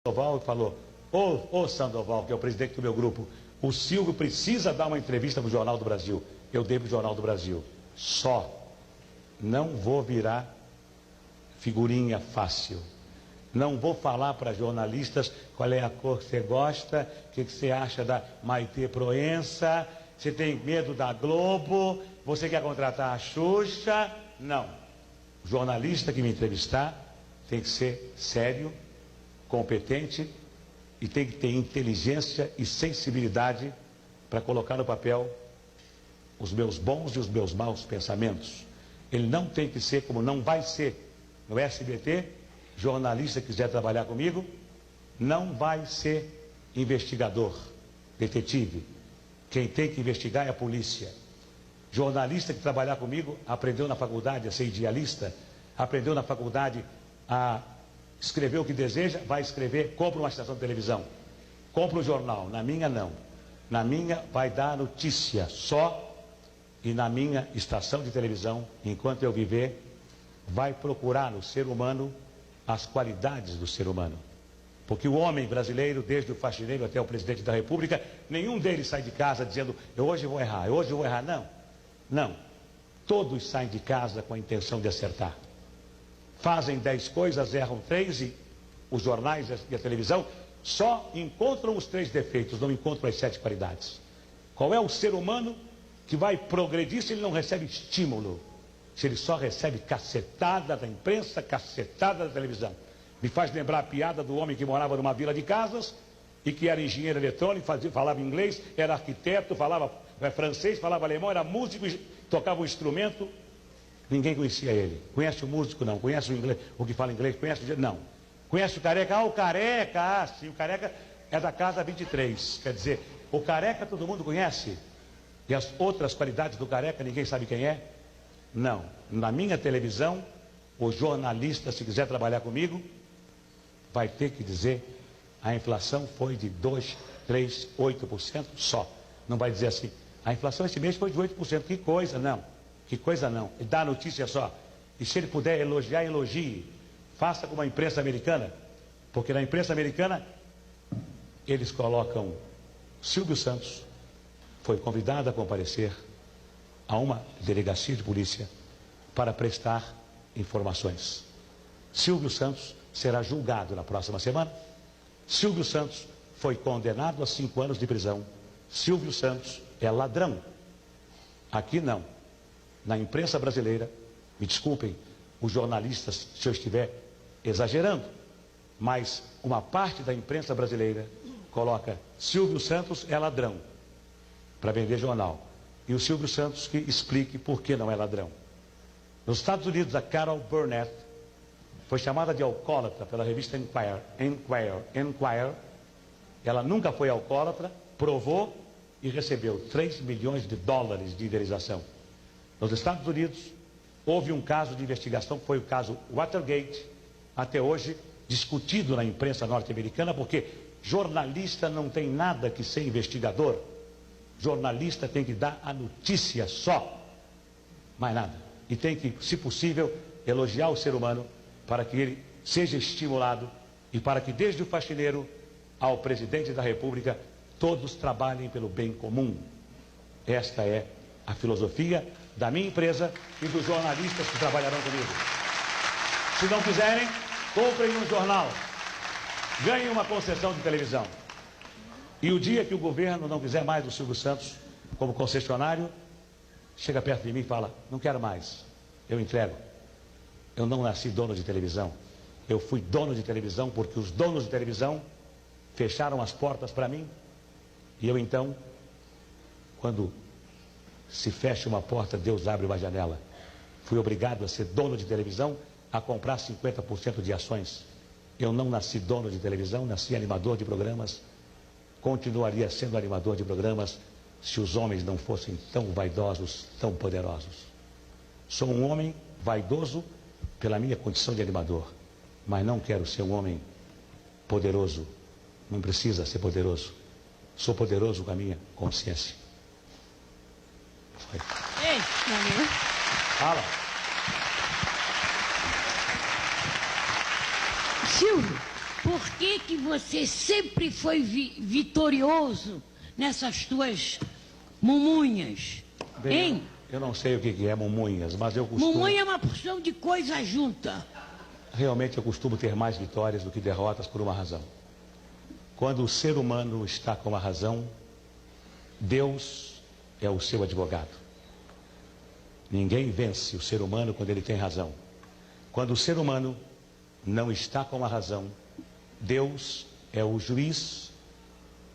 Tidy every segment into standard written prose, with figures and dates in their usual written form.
Sandoval e falou: ô Sandoval, que é o presidente do meu grupo, o Silvio precisa dar uma entrevista para o Jornal do Brasil. Eu dei para o Jornal do Brasil. Só. Não vou virar figurinha fácil. Não vou falar para jornalistas qual é a cor que você gosta, o que você acha da Maitê Proença, você tem medo da Globo, você quer contratar a Xuxa. Não. O jornalista que me entrevistar tem que ser sério, competente e tem que ter inteligência e sensibilidade para colocar no papel os meus bons e os meus maus pensamentos. Ele não tem que ser, como não vai ser no SBT, jornalista que quiser trabalhar comigo, não vai ser investigador, detetive. Quem tem que investigar é a polícia. Jornalista que trabalhar comigo aprendeu na faculdade a ser idealista, aprendeu na faculdade a escrever o que deseja, vai escrever, compra uma estação de televisão, compra um jornal. Na minha não. Na minha vai dar notícia só, e na minha estação de televisão, enquanto eu viver, vai procurar no ser humano as qualidades do ser humano. Porque o homem brasileiro, desde o faxineiro até o presidente da República, nenhum deles sai de casa dizendo: eu hoje vou errar, hoje eu vou errar. Não, não. Todos saem de casa com a intenção de acertar. Fazem 10 coisas, erram 3, e os jornais e a televisão só encontram os 3 defeitos, não encontram as 7 qualidades. Qual é o ser humano que vai progredir se ele não recebe estímulo? Se ele só recebe cacetada da imprensa, cacetada da televisão. Me faz lembrar a piada do homem que morava numa vila de casas e que era engenheiro eletrônico, falava inglês, era arquiteto, falava francês, falava alemão, era músico, tocava um instrumento. Ninguém conhecia ele. Conhece o músico? Não. Conhece o inglês, o que fala inglês? Conhece o... Não. Conhece o Careca? Ah, o Careca! Ah, sim, o Careca é da casa 23. Quer dizer, o Careca todo mundo conhece. E as outras qualidades do Careca ninguém sabe quem é? Não. Na minha televisão, o jornalista, se quiser trabalhar comigo, vai ter que dizer: a inflação foi de 2, 3, 8% só. Não vai dizer assim: a inflação esse mês foi de 8%. Que coisa, não. Que coisa não. Ele dá a notícia só. E se ele puder elogiar, elogie. Faça como a imprensa americana. Porque na imprensa americana, eles colocam: Silvio Santos foi convidado a comparecer a uma delegacia de polícia para prestar informações. Silvio Santos será julgado na próxima semana. Silvio Santos foi condenado a 5 anos de prisão. Silvio Santos é ladrão. Aqui não. Na imprensa brasileira, me desculpem os jornalistas se eu estiver exagerando, mas uma parte da imprensa brasileira coloca: Silvio Santos é ladrão, para vender jornal. E o Silvio Santos que explique por que não é ladrão. Nos Estados Unidos, a Carol Burnett foi chamada de alcoólatra pela revista Enquirer. Ela nunca foi alcoólatra, provou e recebeu $3 milhões de indenização. Nos Estados Unidos, houve um caso de investigação, que foi o caso Watergate, até hoje discutido na imprensa norte-americana, porque jornalista não tem nada que ser investigador. Jornalista tem que dar a notícia só, mais nada. E tem que, se possível, elogiar o ser humano para que ele seja estimulado e para que, desde o faxineiro ao presidente da República, todos trabalhem pelo bem comum. Esta é a filosofia da minha empresa e dos jornalistas que trabalharão comigo. Se não quiserem, comprem um jornal, ganhem uma concessão de televisão. E o dia que o governo não quiser mais o Silvio Santos como concessionário, chega perto de mim e fala: não quero mais, eu entrego. Eu não nasci dono de televisão, eu fui dono de televisão porque os donos de televisão fecharam as portas para mim. E eu então, quando se fecha uma porta, Deus abre uma janela. Fui obrigado a ser dono de televisão, a comprar 50% de ações. Eu não nasci dono de televisão, nasci animador de programas. Continuaria sendo animador de programas se os homens não fossem tão vaidosos, tão poderosos. Sou um homem vaidoso pela minha condição de animador, mas não quero ser um homem poderoso. Não precisa ser poderoso. Sou poderoso com a minha consciência. Foi. Ei, Fala. Silvio, Por que você sempre foi vitorioso nessas tuas mumunhas? Bem, Hein? eu não sei o que é mumunhas, mas eu costumo... Mumunha é uma porção de coisa junta. Realmente eu costumo ter mais vitórias do que derrotas por uma razão. Quando o ser humano está com a razão, Deus é o seu advogado. Ninguém vence o ser humano quando ele tem razão. Quando o ser humano não está com a razão, Deus é o juiz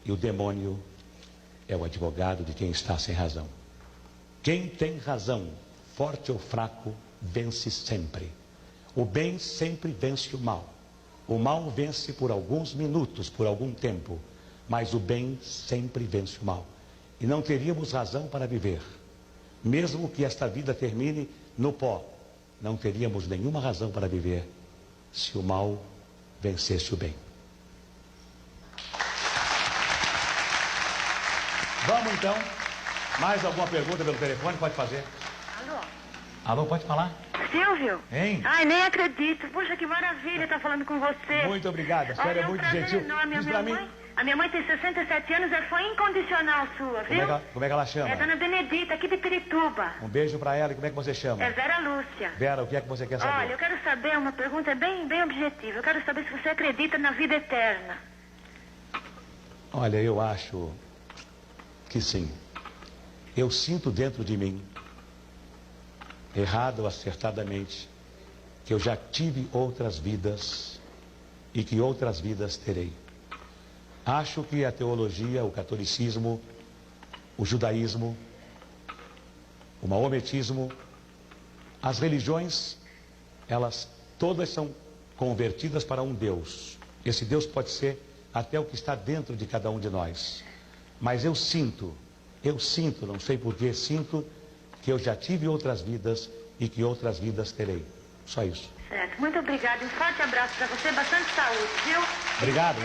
e o demônio é o advogado de quem está sem razão. Quem tem razão, forte ou fraco, vence sempre. O bem sempre vence o mal. O mal vence por alguns minutos, por algum tempo, mas o bem sempre vence o mal. E não teríamos razão para viver. Mesmo que esta vida termine no pó, não teríamos nenhuma razão para viver se o mal vencesse o bem. Vamos então. Mais alguma pergunta pelo telefone? Pode fazer. Alô? Alô, pode falar? Silvio? Hein? Ai, nem acredito. Puxa, que maravilha estar falando com você. Muito obrigado. A senhora é muito gentil. Enorme. Diz pra mim. A minha mãe tem 67 anos, é fã incondicional sua, viu? Como é que ela chama? É Dona Benedita, aqui de Pirituba. Um beijo pra ela. E como é que você chama? É Vera Lúcia. Vera, o que é que você quer saber? Olha, eu quero saber uma pergunta bem objetiva. Eu quero saber se você acredita na vida eterna. Olha, eu acho que sim. Eu sinto dentro de mim, errado ou acertadamente, que eu já tive outras vidas e que outras vidas terei. Acho que a teologia, o catolicismo, o judaísmo, o maometismo, as religiões, elas todas são convertidas para um Deus. Esse Deus pode ser até o que está dentro de cada um de nós. Mas eu sinto, não sei porquê, sinto que eu já tive outras vidas e que outras vidas terei. Só isso. Certo. Muito obrigada. Um forte abraço para você. Bastante saúde, viu? Obrigado.